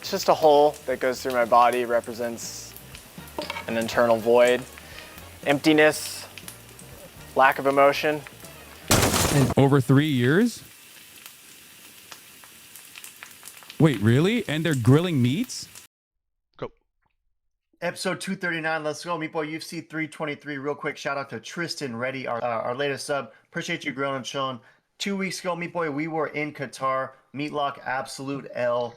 It's just a hole that goes through my body, represents an internal void, emptiness, lack of emotion. Over 3 years? Wait, really? And they're grilling meats? Go. Episode 239, let's go. Meat Boy UFC 323. Real quick shout out to Tristan Reddy, our latest sub. Appreciate you grilling and chilling. 2 weeks ago, Meat Boy, we were in Qatar. MEATLOCK, absolute L.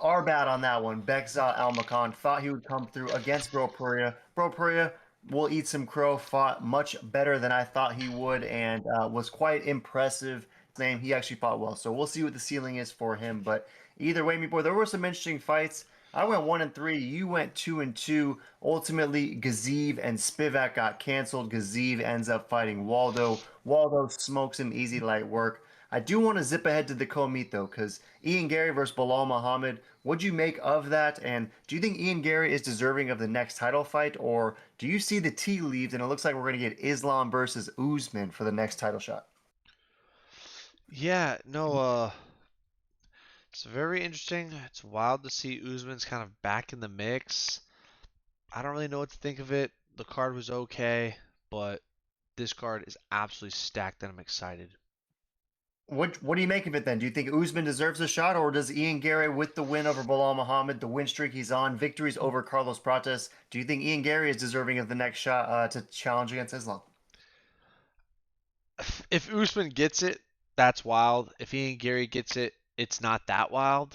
Our bad on that one. Bekzat Almakan thought he would come through against Bro Perea. Bro Perea will eat some crow. Fought much better than I thought he would, and was quite impressive. Name he actually fought well. So we'll see what the ceiling is for him. But either way, Meat Boy, there were some interesting fights. I went 1-3. You went 2-2. Ultimately, Gaziv and Spivak got canceled. Gaziv ends up fighting Waldo. Waldo smokes him easy light work. I do want to zip ahead to the co-meet though, because Ian Gary versus Bilal Muhammad. What'd you make of that? And do you think Ian Gary is deserving of the next title fight, or do you see the tea leaves and it looks like we're going to get Islam versus Usman for the next title shot? Yeah, no, it's very interesting. It's wild to see Usman's kind of back in the mix. I don't really know what to think of it. The card was okay, but this card is absolutely stacked and I'm excited. What do you make of it then? Do you think Usman deserves a shot, or does Ian Gary, with the win over Bilal Muhammad, the win streak he's on, victories over Carlos Prates, do you think Ian Gary is deserving of the next shot to challenge against Islam? If Usman gets it, that's wild. If Ian Gary gets it, it's not that wild.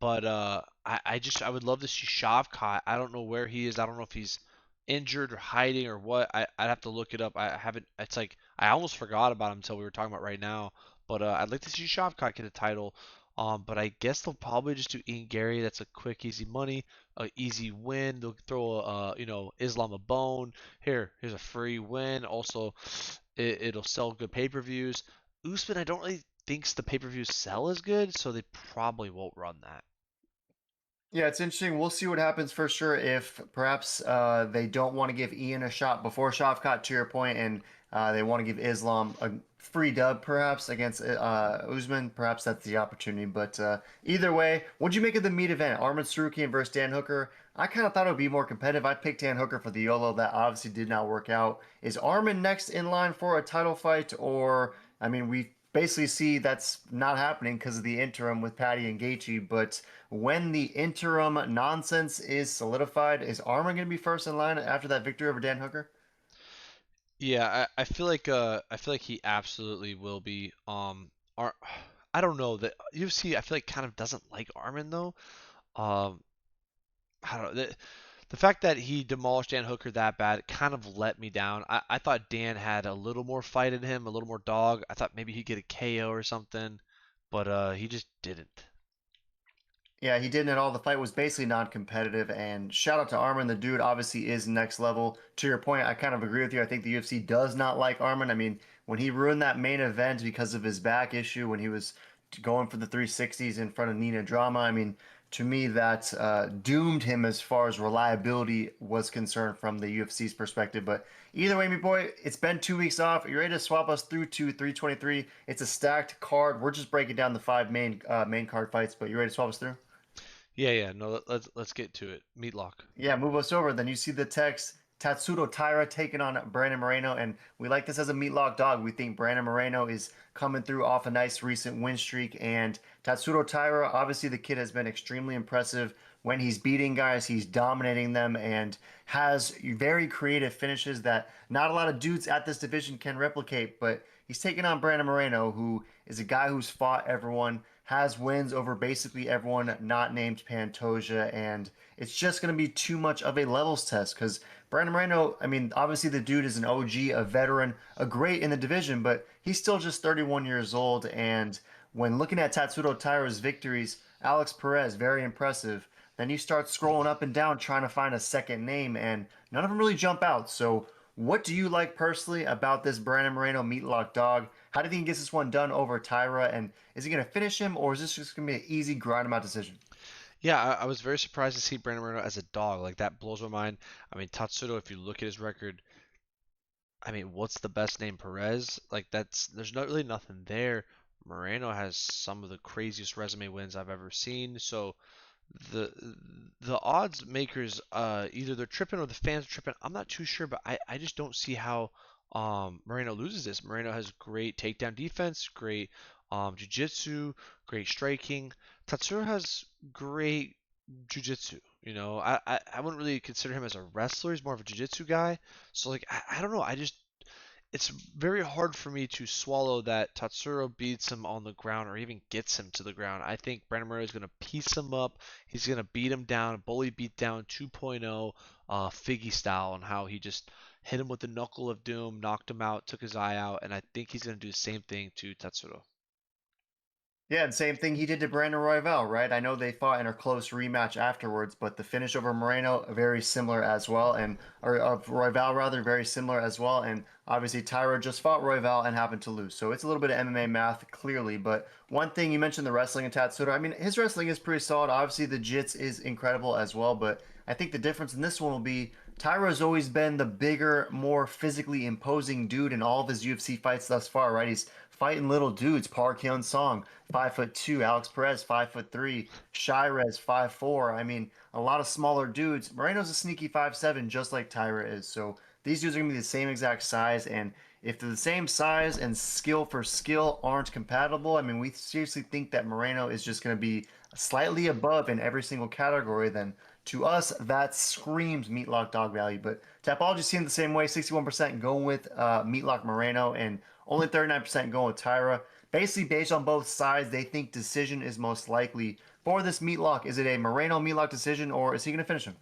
But I would love to see Shavkat. I don't know where he is. I don't know if he's injured or hiding or what. I'd have to look it up. I haven't. It's like I almost forgot about him until we were talking about right now. But I'd like to see Shavkat get a title. But I guess they'll probably just do Ian Gary. That's a quick, easy money, a easy win. They'll throw Islam a bone. Here's a free win. Also, it'll sell good pay-per-views. Usman, I don't really think the pay-per-views sell as good, so they probably won't run that. Yeah, it's interesting. We'll see what happens for sure if perhaps they don't want to give Ian a shot before Shavkat, to your point, and they want to give Islam a free dub perhaps against Usman. Perhaps that's the opportunity. But either way, what'd you make of the meat event? Arman Sarukian versus Dan Hooker. I kind of thought it would be more competitive. I picked Dan Hooker for the YOLO. That obviously did not work out. Is Arman next in line for a title fight? Or, I mean, we basically see that's not happening because of the interim with Patty and Gaethje. But when the interim nonsense is solidified, is Arman going to be first in line after that victory over Dan Hooker? Yeah, I feel like he absolutely will be. Ar I don't know that UFC. I feel like kind of doesn't like Armin though. Um, I don't know. The fact that he demolished Dan Hooker that bad kind of let me down. I thought Dan had a little more fight in him, a little more dog. I thought maybe he'd get a KO or something, but he just didn't. Yeah, he didn't at all. The fight was basically non-competitive. And shout out to Arman. The dude obviously is next level. To your point, I kind of agree with you. I think the UFC does not like Arman. I mean, when he ruined that main event because of his back issue, when he was going for the 360s in front of Nina Drama, I mean, to me, that doomed him as far as reliability was concerned from the UFC's perspective. But either way, my boy, it's been 2 weeks off. Are you ready to swap us through to 323? It's a stacked card. We're just breaking down the five main card fights, but you ready to swap us through? Yeah, yeah. No, let's get to it. Meatlock. Yeah, move us over. Then you see the text Tatsuro Taira taking on Brandon Moreno. And we like this as a meatlock dog. We think Brandon Moreno is coming through off a nice recent win streak. And Tatsuro Taira, obviously, the kid has been extremely impressive. When he's beating guys, he's dominating them and has very creative finishes that not a lot of dudes at this division can replicate. But he's taking on Brandon Moreno, who is a guy who's fought everyone, has wins over basically everyone not named Pantoja, and it's just going to be too much of a levels test because Brandon Moreno, I mean, obviously the dude is an OG, a veteran, a great in the division, but he's still just 31 years old. And when looking at Tatsuro Taira's victories, Alex Perez, very impressive. Then you start scrolling up and down trying to find a second name, and none of them really jump out. So, what do you like personally about this Brandon Moreno meatlock dog? How do you think he gets this one done over Tyra? And is he going to finish him, or is this just going to be an easy grind him out decision? Yeah, I was very surprised to see Brandon Moreno as a dog. Like that blows my mind. I mean, Tatsudo, if you look at his record, I mean, what's the best name? Perez? Like there's not really nothing there. Moreno has some of the craziest resume wins I've ever seen. So the the odds makers, either they're tripping or the fans are tripping. I'm not too sure, but I just don't see how Moreno loses this. Moreno has great takedown defense, great jiu-jitsu, great striking. Tatsuro has great jiu-jitsu. I wouldn't really consider him as a wrestler. He's more of a jiu-jitsu guy. So like I don't know. It's very hard for me to swallow that Tatsuro beats him on the ground or even gets him to the ground. I think Brandon Moreno is going to piece him up. He's going to beat him down, bully beat down 2.0, Figgy style, on how he just hit him with the knuckle of doom, knocked him out, took his eye out, and I think he's going to do the same thing to Tatsuro. Yeah, and same thing he did to Brandon Royval, right? I know they fought in a close rematch afterwards, but the finish over Moreno very similar as well, and or of Royval rather very similar as well. And obviously Tyra just fought Royval and happened to lose, so it's a little bit of MMA math clearly. But one thing you mentioned the wrestling in Tatsuda. I mean, his wrestling is pretty solid. Obviously the jits is incredible as well, but I think the difference in this one will be Tyra's always been the bigger, more physically imposing dude in all of his UFC fights thus far, right? He's fighting little dudes. Park Hyun Song, 5'2", Alex Perez, 5'3", Shirez, 5'4". I mean, a lot of smaller dudes. Moreno's a sneaky 5'7", just like Tyra is. So these dudes are gonna be the same exact size, and if they're the same size and skill for skill aren't compatible, I mean, we seriously think that Moreno is just gonna be slightly above in every single category, then to us, that screams Meatlock dog value. But Tapology seemed the same way, 61% going with Meatlock Moreno and only 39% going with Tyra. Basically, based on both sides, they think decision is most likely for this Meatlock. Is it a Moreno Meatlock decision, or is he going to finish him?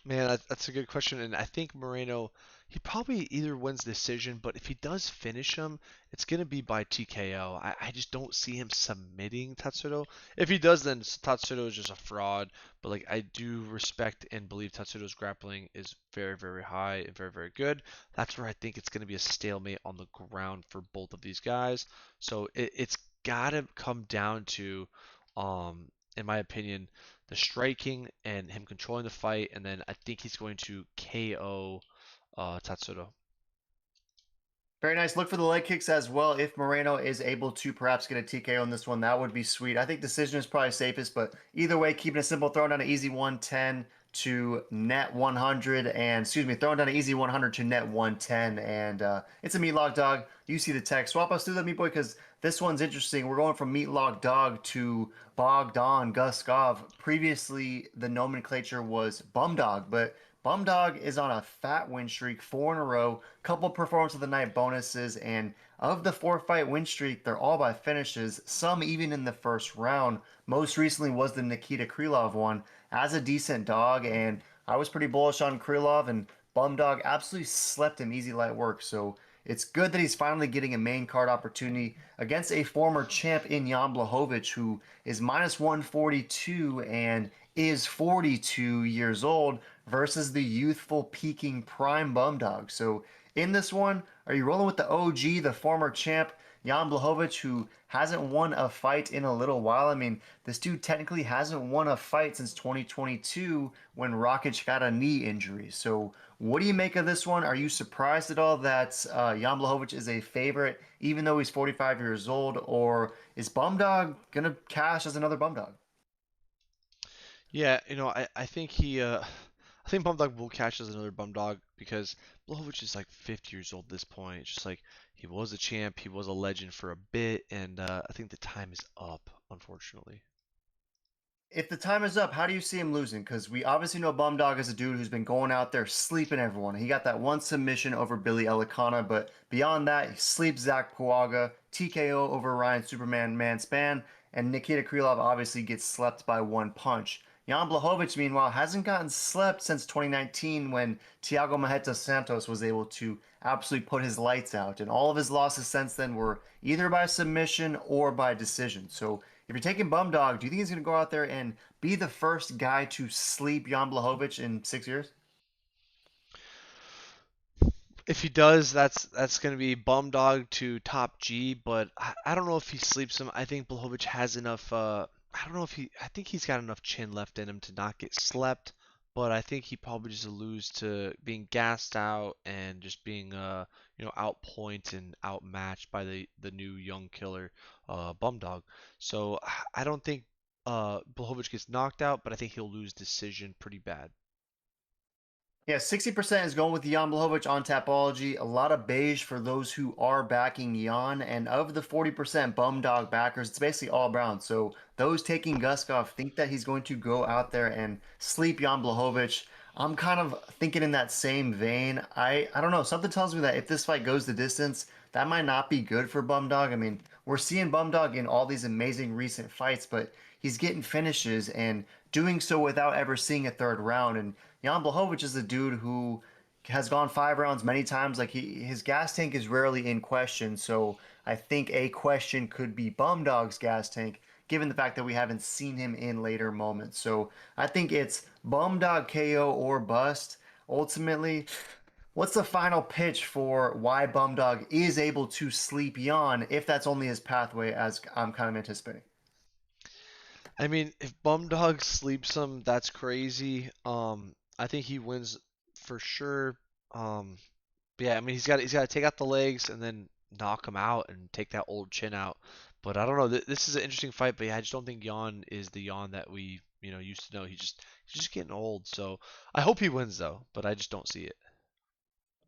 Man, that's a good question, and I think Moreno, he probably either wins decision, but if he does finish him, it's gonna be by TKO. I just don't see him submitting Tatsuro. If he does, then Tatsuro is just a fraud. But like I do respect and believe Tatsuro's grappling is very, very high and very, very good. That's where I think it's gonna be a stalemate on the ground for both of these guys. So it's gotta come down to, in my opinion, the striking and him controlling the fight, and then I think he's going to KO Tatsuro. Very nice. Look for the leg kicks as well. If Moreno is able to perhaps get a TKO on this one, that would be sweet. I think decision is probably safest, but either way, keeping it simple, throwing down an easy 110 to net 100, and excuse me, throwing down an easy 100 to net 110, and it's a Meatlock dog. You see the text. Swap us through that, meat boy, because this one's interesting. We're going from Meatlock dog to Bogdan Guskov. Previously, the nomenclature was Bum Dog, but Bumdog is on a fat win streak, 4 in a row, couple performance of the night bonuses, and of the 4 fight win streak, they're all by finishes, some even in the first round. Most recently was the Nikita Krylov one as a decent dog, and I was pretty bullish on Krylov, and Bumdog absolutely slept him easy light work. So it's good that he's finally getting a main card opportunity against a former champ in Jan Blachowicz, who is minus 142 and is 42 years old versus the youthful peaking prime bum dog. So in this one, are you rolling with the OG, the former champ, Jan Blachowicz, who hasn't won a fight in a little while? I mean, this dude technically hasn't won a fight since 2022 when Rakic got a knee injury. So what do you make of this one? Are you surprised at all that Jan Blachowicz is a favorite, even though he's 45 years old? Or is Bumdog going to cash as another Bumdog? Yeah, I think I think Bumdog will catch as another Bumdog because Blachowicz is like 50 years old at this point. It's just like he was a champ, he was a legend for a bit, and I think the time is up, unfortunately. If the time is up, how do you see him losing? Because we obviously know Bumdog is a dude who's been going out there sleeping everyone. He got that one submission over Billy Elikana, but beyond that, he sleeps Zach Puaga, TKO over Ryan Superman Manspan, and Nikita Krylov obviously gets slept by one punch. Jan Blachowicz, meanwhile, hasn't gotten slept since 2019 when Thiago Marreta Santos was able to absolutely put his lights out. And all of his losses since then were either by submission or by decision. So if you're taking Bumdog, do you think he's going to go out there and be the first guy to sleep Jan Blachowicz in 6 years? If he does, that's going to be bum dog to top G, but I don't know if he sleeps him. I think Blachowicz has enough. I don't know if he. I think he's got enough chin left in him to not get slept, but I think he probably just alludes to being gassed out and just being outpoint and outmatched by the new young killer, bum dog. So I don't think Blachowicz gets knocked out, but I think he'll lose decision pretty bad. Yeah, 60% is going with Jan Blachowicz on Tapology. A lot of beige for those who are backing Jan. And of the 40% bum dog backers, it's basically all brown. So those taking Guskov think that he's going to go out there and sleep Jan Blachowicz. I'm kind of thinking in that same vein. I don't know. Something tells me that if this fight goes the distance, that might not be good for Bum Dog. I mean, we're seeing Bum Dog in all these amazing recent fights, but he's getting finishes and doing so without ever seeing a third round. And Jan Blachowicz is a dude who has gone 5 rounds many times. Like his gas tank is rarely in question. So I think a question could be Bum Dog's gas tank, given the fact that we haven't seen him in later moments. So I think it's Bum Dog KO or bust. Ultimately, what's the final pitch for why Bum Dog is able to sleep Jan if that's only his pathway, as I'm kind of anticipating? I mean, if Bumdog sleeps him, that's crazy. I think he wins for sure. Um, but yeah, I mean he's got to take out the legs and then knock him out and take that old chin out. But I don't know. This is an interesting fight, but yeah, I just don't think Jan is the Jan that we used to know. He's just getting old. So I hope he wins though, but I just don't see it.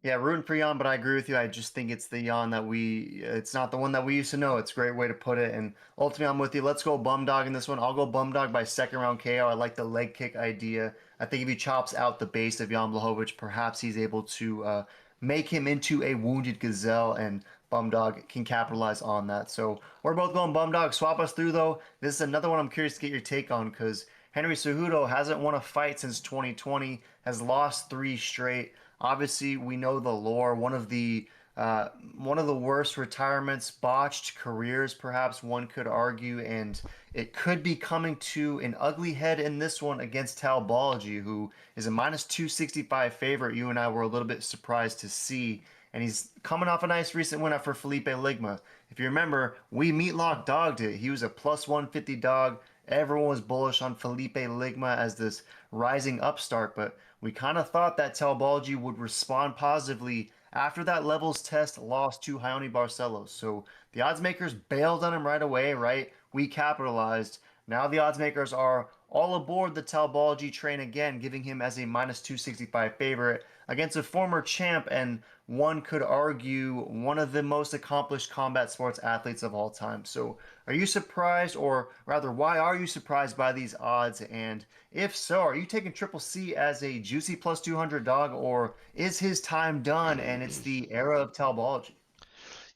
Yeah, rooting for Jan, but I agree with you. I just think it's the Jan that it's not the one that we used to know. It's a great way to put it. And ultimately, I'm with you. Let's go Bum Dog in this one. I'll go Bum Dog by second round KO. I like the leg kick idea. I think if he chops out the base of Jan Blachowicz, perhaps he's able to make him into a wounded gazelle, and Bum Dog can capitalize on that. So we're both going Bum Dog. Swap us through, though. This is another one I'm curious to get your take on because Henry Cejudo hasn't won a fight since 2020, has lost 3 straight. Obviously, we know the lore. One of the worst retirements, botched careers, perhaps one could argue, and it could be coming to an ugly head in this one against Talbalji, who is a minus 265 favorite. You and I were a little bit surprised to see, and he's coming off a nice recent win for Felipe Ligma. If you remember, we meatlock dogged it. He was a plus 150 dog. Everyone was bullish on Felipe Ligma as this rising upstart, but we kind of thought that Talbalji would respond positively after that levels test loss to Ione Barcelos. So the odds makers bailed on him right away, right? We capitalized. Now the odds makers are all aboard the Talbalji train again, giving him as a minus 265 favorite against a former champ and one could argue one of the most accomplished combat sports athletes of all time. So are you surprised, or rather, why are you surprised by these odds? And if so, are you taking Triple C as a juicy plus 200 dog, or is his time done and it's the era of Talbalji?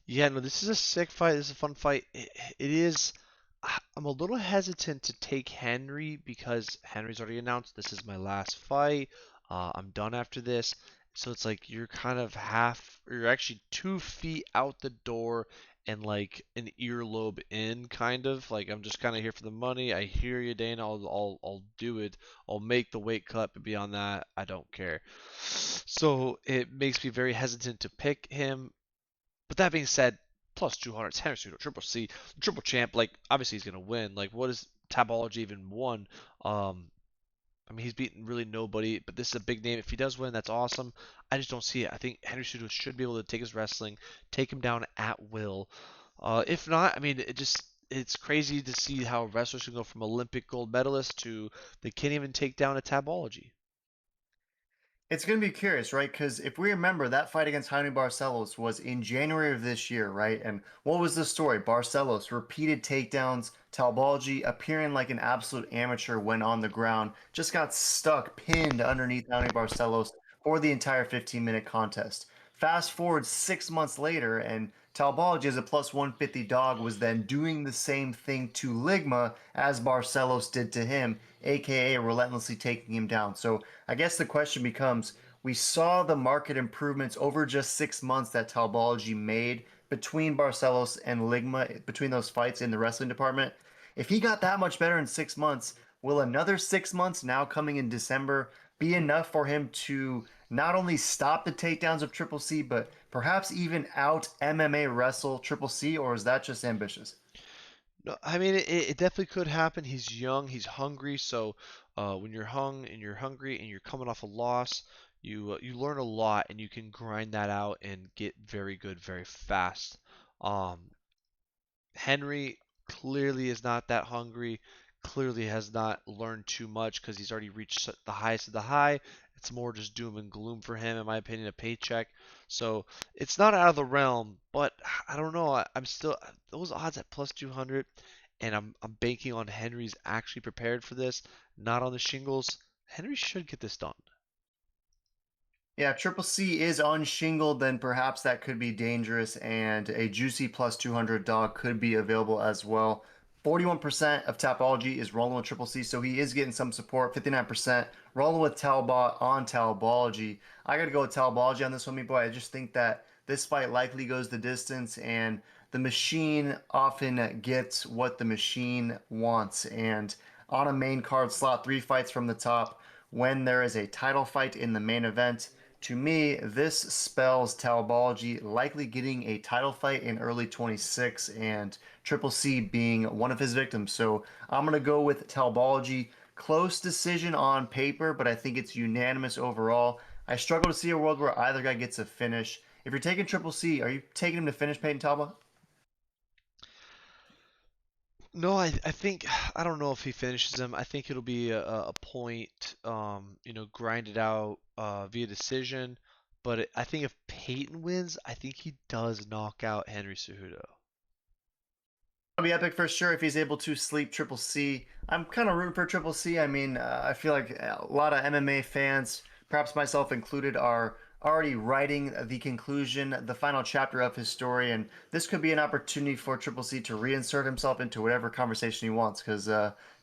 Yeah, no, this is a sick fight. This is a fun fight. It is. I'm a little hesitant to take Henry because Henry's already announced this is my last fight. I'm done after this. So it's like you're kind of you're actually 2 feet out the door and like an earlobe in, kind of. Like I'm just kind of here for the money. I hear you, Dana. I'll do it. I'll make the weight cut, but beyond that, I don't care. So it makes me very hesitant to pick him. But that being said, plus 200, Henry Cejudo, Triple C, Triple Champ. Like obviously he's gonna win. Like what is Tabology even won? Um, I mean he's beaten really nobody, but this is a big name. If he does win, that's awesome. I just don't see it. I think Henry Cejudo should be able to take his wrestling, take him down at will. If not, I mean it's crazy to see how wrestlers can go from Olympic gold medalist to they can't even take down a Tabology. It's going to be curious, right? Because if we remember, that fight against Jaime Barcelos was in January of this year, right? And what was the story? Barcelos, repeated takedowns, Talbalji appearing like an absolute amateur when on the ground, just got stuck, pinned underneath Jaime Barcelos for the entire 15-minute contest. Fast forward 6 months later, and Talbalji, as a plus 150 dog, was then doing the same thing to Ligma as Barcelos did to him, aka relentlessly taking him down. So I guess the question becomes, we saw the market improvements over just 6 months that Talbalji made between Barcelos and Ligma, between those fights in the wrestling department. If he got that much better in 6 months, will another 6 months now coming in December be enough for him to not only stop the takedowns of Triple C, but perhaps even out MMA wrestle Triple C, or is that just ambitious? No, I mean it definitely could happen. He's young, he's hungry, so when you're hung and you're hungry and you're coming off a loss, you learn a lot and you can grind that out and get very good very fast. Um, Henry clearly is not that hungry. clearly has not learned too much because he's already reached the highest of the high. It's more just doom and gloom for him, in my opinion, a paycheck. So it's not out of the realm, but I don't know. I'm still those odds at plus 200, and I'm banking on Henry's actually prepared for this, not on the shingles. Henry should get this done. Yeah, Triple C is unshingled, then perhaps that could be dangerous, and a juicy plus 200 dog could be available as well. 41% of Tapology is rolling with Triple C, so he is getting some support. 59% rolling with Talbot on Talbology. I got to go with Talbology on this one, me boy. I just think that this fight likely goes the distance, and the machine often gets what the machine wants. And on a main card slot, 3 fights from the top, when there is a title fight in the main event, to me, this spells Talbology likely getting a title fight in early 26 and Triple C being one of his victims. So I'm going to go with Talbology. Close decision on paper, but I think it's unanimous overall. I struggle to see a world where either guy gets a finish. If you're taking Triple C, are you taking him to finish Peyton Talbot? No, I think I don't know if he finishes him. I think it'll be a point, grind it out via decision. But I think if Peyton wins, I think he does knock out Henry Cejudo. It'll be epic for sure if he's able to sleep Triple C. I'm kind of rooting for Triple C. I mean, I feel like a lot of MMA fans, perhaps myself included, are already writing the conclusion, the final chapter of his story, and this could be an opportunity for Triple C to reinsert himself into whatever conversation he wants. Because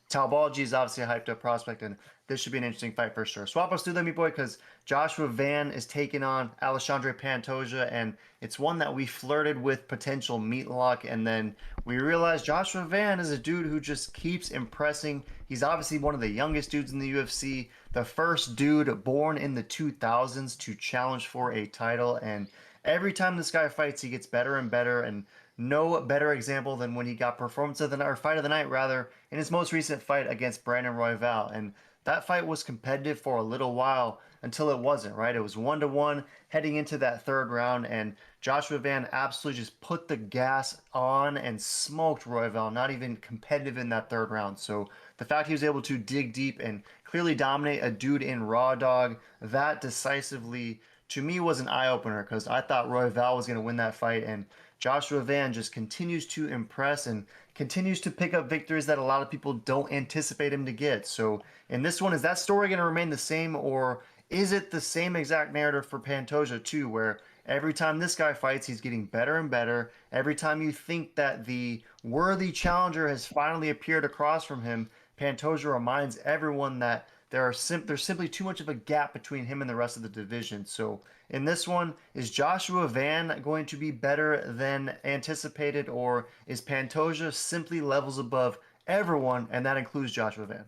Talbology is obviously a hyped up prospect, and this should be an interesting fight for sure. Swap us through them, me boy, because Joshua Van is taking on Alexandre Pantoja, and it's one that we flirted with potential meatlock, and then we realized Joshua Van is a dude who just keeps impressing. He's obviously one of the youngest dudes in the UFC, the first dude born in the 2000s to challenge for a title, and every time this guy fights, he gets better and better, and no better example than when he got performance of the night, or fight of the night rather, in his most recent fight against Brandon Royval. And that fight was competitive for a little while until it wasn't, right? It was 1-1 heading into that third round, and Joshua Van absolutely just put the gas on and smoked Royval, not even competitive in that third round. So the fact he was able to dig deep and clearly dominate a dude in Raw Dog that decisively, to me, was an eye opener because I thought Royval was going to win that fight, and Joshua Van just continues to impress and continues to pick up victories that a lot of people don't anticipate him to get. So in this one, is that story going to remain the same, or is it the same exact narrative for Pantoja too, where every time this guy fights, he's getting better and better? Every time you think that the worthy challenger has finally appeared across from him, Pantoja reminds everyone that there's simply too much of a gap between him and the rest of the division. So in this one, is Joshua Van going to be better than anticipated, or is Pantoja simply levels above everyone, and that includes Joshua Van?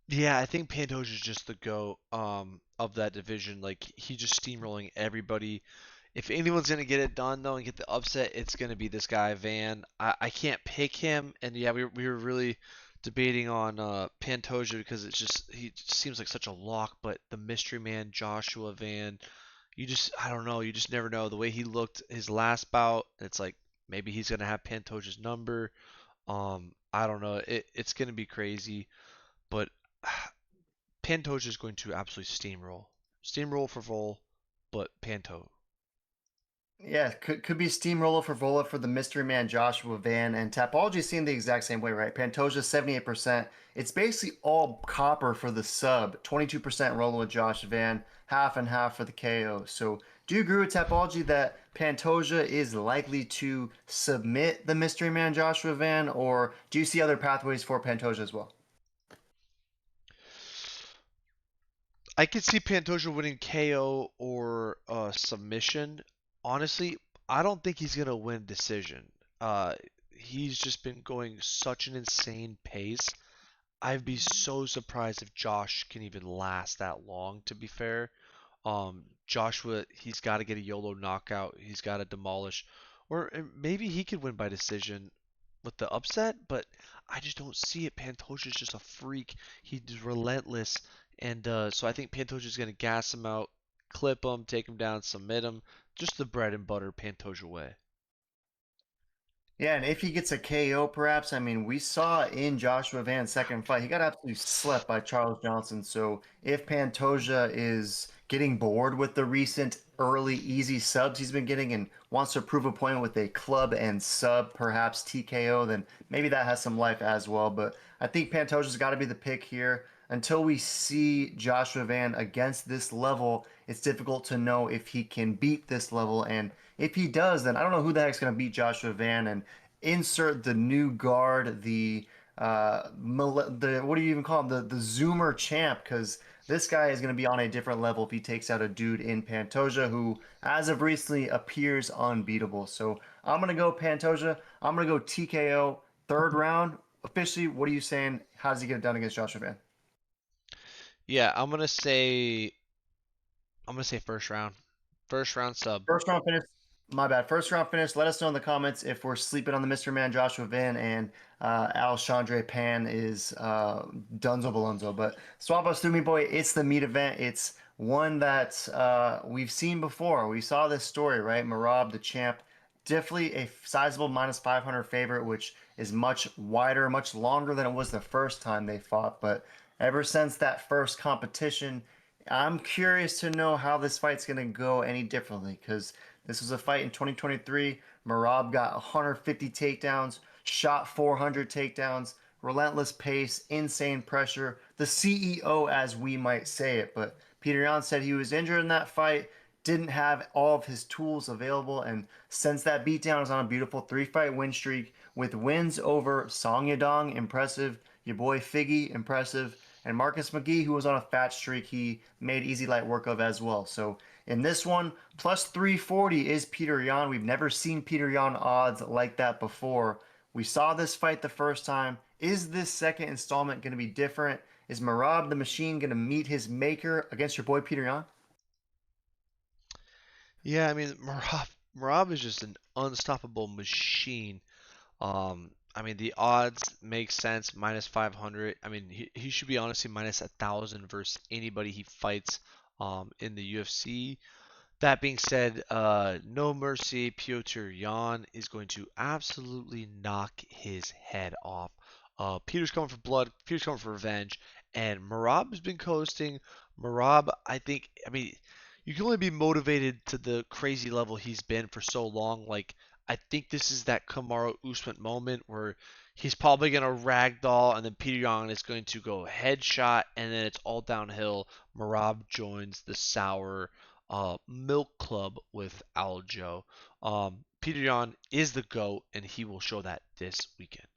Yeah, I think Pantoja's just the GOAT of that division. Like he just steamrolling everybody. If anyone's gonna get it done though and get the upset, it's gonna be this guy Van. I can't pick him, and yeah, we were really debating on Pantoja because it's just he just seems like such a lock. But the mystery man Joshua Van, you just I don't know, you just never know. The way he looked his last bout, it's like maybe he's gonna have Pantoja's number. I don't know. It's gonna be crazy, but Pantoja is going to absolutely steamroll. Steamroll for Vol, but Panto. Yeah, could be steamroller for Vola for the mystery man Joshua Van, and Tapology seeing the exact same way, right? Pantoja 78%. It's basically all copper for the sub. 22% rolling with Josh Van, half and half for the KO. So do you agree with Tapology that Pantoja is likely to submit the mystery man Joshua Van, or do you see other pathways for Pantoja as well? I could see Pantoja winning KO or submission. Honestly, I don't think he's gonna win decision. Uh, he's just been going such an insane pace. I'd be so surprised if Josh can even last that long, to be fair. Joshua, he's got to get a YOLO knockout. He's got to demolish, or maybe he could win by decision with the upset. But I just don't see it. Pantoja's just a freak. He's relentless, and so I think Pantoja's gonna gas him out, clip him, take him down, submit him. Just the bread and butter Pantoja way. Yeah, and if he gets a KO, perhaps, I mean, we saw in Joshua Van's second fight, he got absolutely slept by Charles Johnson. So if Pantoja is getting bored with the recent early easy subs he's been getting and wants to prove a point with a club and sub, perhaps TKO, then maybe that has some life as well. But I think Pantoja's got to be the pick here. Until we see Joshua Van against this level, it's difficult to know if he can beat this level. And if he does, then I don't know who the heck's going to beat Joshua Van and insert the new guard, the what do you even call him, the Zoomer champ, because this guy is going to be on a different level if he takes out a dude in Pantoja who, as of recently, appears unbeatable. So I'm going to go Pantoja. I'm going to go TKO third round. Officially, what are you saying? How does he get it done against Joshua Van? Yeah, I'm gonna say first round. First round sub. First round finish. My bad. First round finish. Let us know in the comments if we're sleeping on the Mr. Man Joshua Van and Alexandre Pan is Dunzo Balonzo. But swap us through me, boy. It's the meat event. It's one that we've seen before. We saw this story, right? Marab, the champ, definitely a sizable minus 500 favorite, which is much wider, much longer than it was the first time they fought. But ever since that first competition, I'm curious to know how this fight's going to go any differently because this was a fight in 2023. Marab got 150 takedowns, shot 400 takedowns, relentless pace, insane pressure. The CEO, as we might say it. But Peter Yan said he was injured in that fight, didn't have all of his tools available, and since that beatdown is on a beautiful 3-fight win streak with wins over Song Yadong, impressive, your boy Figgy, impressive, and Marcus McGee, who was on a fat streak, he made easy light work of as well. So in this one, plus 340 is Peter Yan. We've never seen Peter Yan odds like that before. We saw this fight the first time. Is this second installment going to be different? Is Marab the Machine going to meet his maker against your boy Peter Yan? Yeah, I mean Marab is just an unstoppable machine. I mean the odds make sense, minus 500. I mean he should be honestly minus 1,000 versus anybody he fights in the UFC. That being said, No Mercy Piotr Yan is going to absolutely knock his head off. Peter's coming for blood. Peter's coming for revenge. And Marab has been coasting. Marab, I mean, you can only be motivated to the crazy level he's been for so long. Like, I think this is that Kamaru Usman moment where he's probably going to ragdoll, and then Peter Yan is going to go headshot, and then it's all downhill. Marab joins the sour Milk Club with Aljo. Peter Yan is the GOAT, and he will show that this weekend.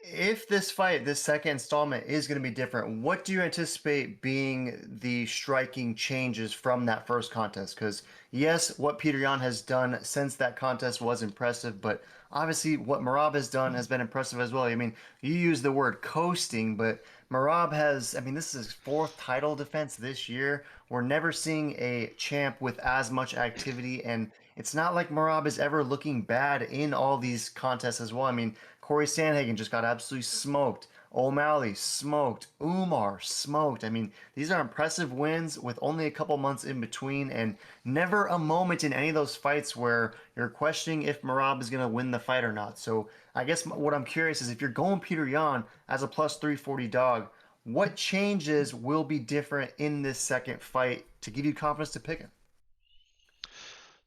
If this fight, this second installment, is going to be different, what do you anticipate being the striking changes from that first contest? Because, yes, what Peter Yan has done since that contest was impressive, but obviously what Marab has done has been impressive as well. I mean, you use the word coasting, but Marab has, I mean, this is his fourth title defense this year. We're never seeing a champ with as much activity, and it's not like Marab is ever looking bad in all these contests as well. I mean, Corey Sandhagen just got absolutely smoked. O'Malley smoked. Umar smoked. I mean, these are impressive wins with only a couple months in between, and never a moment in any of those fights where you're questioning if Marab is going to win the fight or not. So I guess what I'm curious is if you're going Peter Yan as a plus 340 dog, what changes will be different in this second fight to give you confidence to pick him?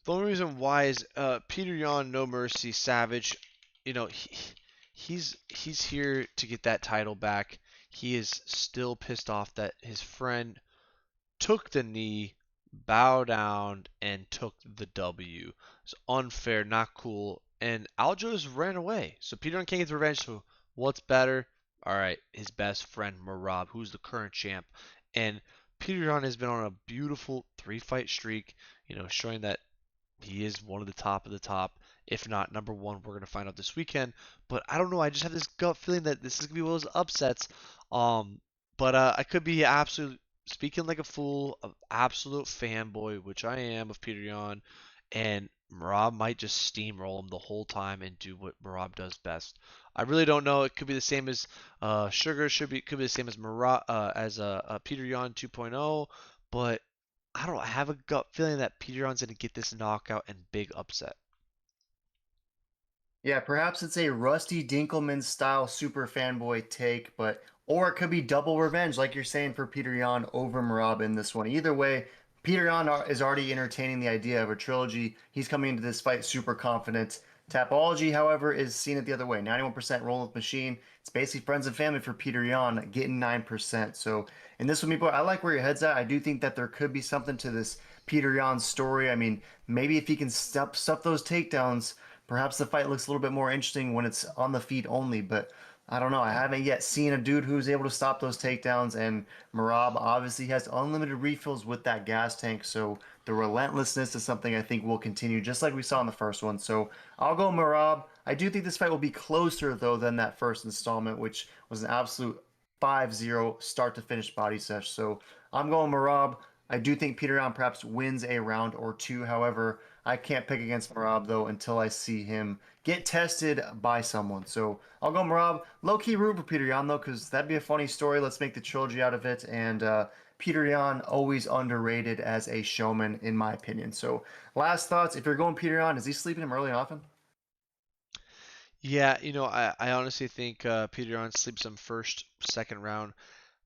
The only reason why is Peter Yan, No Mercy, Savage. You know, he's here to get that title back. He is still pissed off that his friend took the knee, bowed down, and took the W. It's unfair, not cool. And Aljo just ran away. So Peter can't get the revenge. So what's better? All right, his best friend Marab, who's the current champ, and Peter Yan has been on a beautiful 3-fight streak. Showing that he is one of the top of the top. If not number one, we're gonna find out this weekend. But I don't know. I just have this gut feeling that this is gonna be one of those upsets. Um, but I could be absolute speaking like a fool, an absolute fanboy, which I am of Peter Yan, and Marab might just steamroll him the whole time and do what Marab does best. I really don't know. It could be the same as Sugar. Could be the same as Marab as Peter Yan 2.0, but I don't know. I have a gut feeling that Peter Yan's gonna get this knockout and big upset. Yeah, perhaps it's a Rusty Dinkelman style super fanboy take, but or it could be double revenge, like you're saying for Peter Yan over Marab in this one. Either way, Peter Yan is already entertaining the idea of a trilogy. He's coming into this fight super confident. Tapology, however, is seen it the other way. 91% roll with machine. It's basically friends and family for Peter Yan getting 9%. So in this one, me boy, I like where your head's at. I do think that there could be something to this Peter Yan story. I mean, maybe if he can stuff those takedowns, perhaps the fight looks a little bit more interesting when it's on the feet only, but I don't know. I haven't yet seen a dude who's able to stop those takedowns, and Marab obviously has unlimited refills with that gas tank, so the relentlessness is something I think will continue, just like we saw in the first one. So I'll go Marab. I do think this fight will be closer, though, than that first installment, which was an absolute 5-0 start to finish body sesh. So I'm going Marab. I do think Peter Yan perhaps wins a round or two. However, I can't pick against Marab though until I see him get tested by someone. So I'll go Marab. Low key root for Peter Yan though, because that'd be a funny story. Let's make the trilogy out of it. And Peter Yan always underrated as a showman, in my opinion. So last thoughts. If you're going Peter Yan, is he sleeping him early and often? Yeah, I honestly think Peter Yan sleeps him first, second round.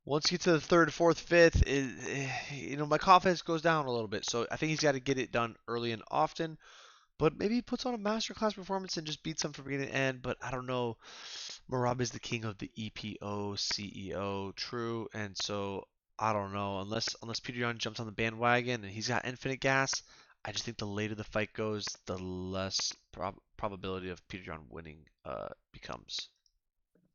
Once you get to the third, fourth, fifth, my confidence goes down a little bit. So I think he's got to get it done early and often. But maybe he puts on a masterclass performance and just beats him from beginning to end. But I don't know. Marab is the king of the EPO, CEO, true. And so I don't know. Unless Peter Yan jumps on the bandwagon and he's got infinite gas, I just think the later the fight goes, the less probability of Peter Yan winning becomes.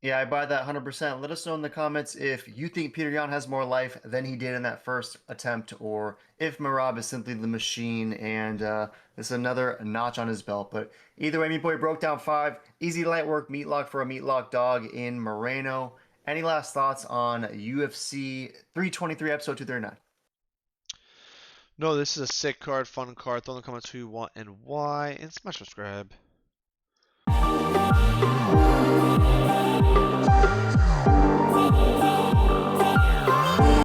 Yeah, I buy that 100%. Let us know in the comments if you think Peter Yan has more life than he did in that first attempt, or if Marab is simply the machine and this is another notch on his belt. But either way, Meat Boy broke down 5. Easy light work, meat lock for a meat lock dog in Moreno. Any last thoughts on UFC 323, episode 239? No, this is a sick card, fun card. Throw in the comments who you want and why, and smash subscribe.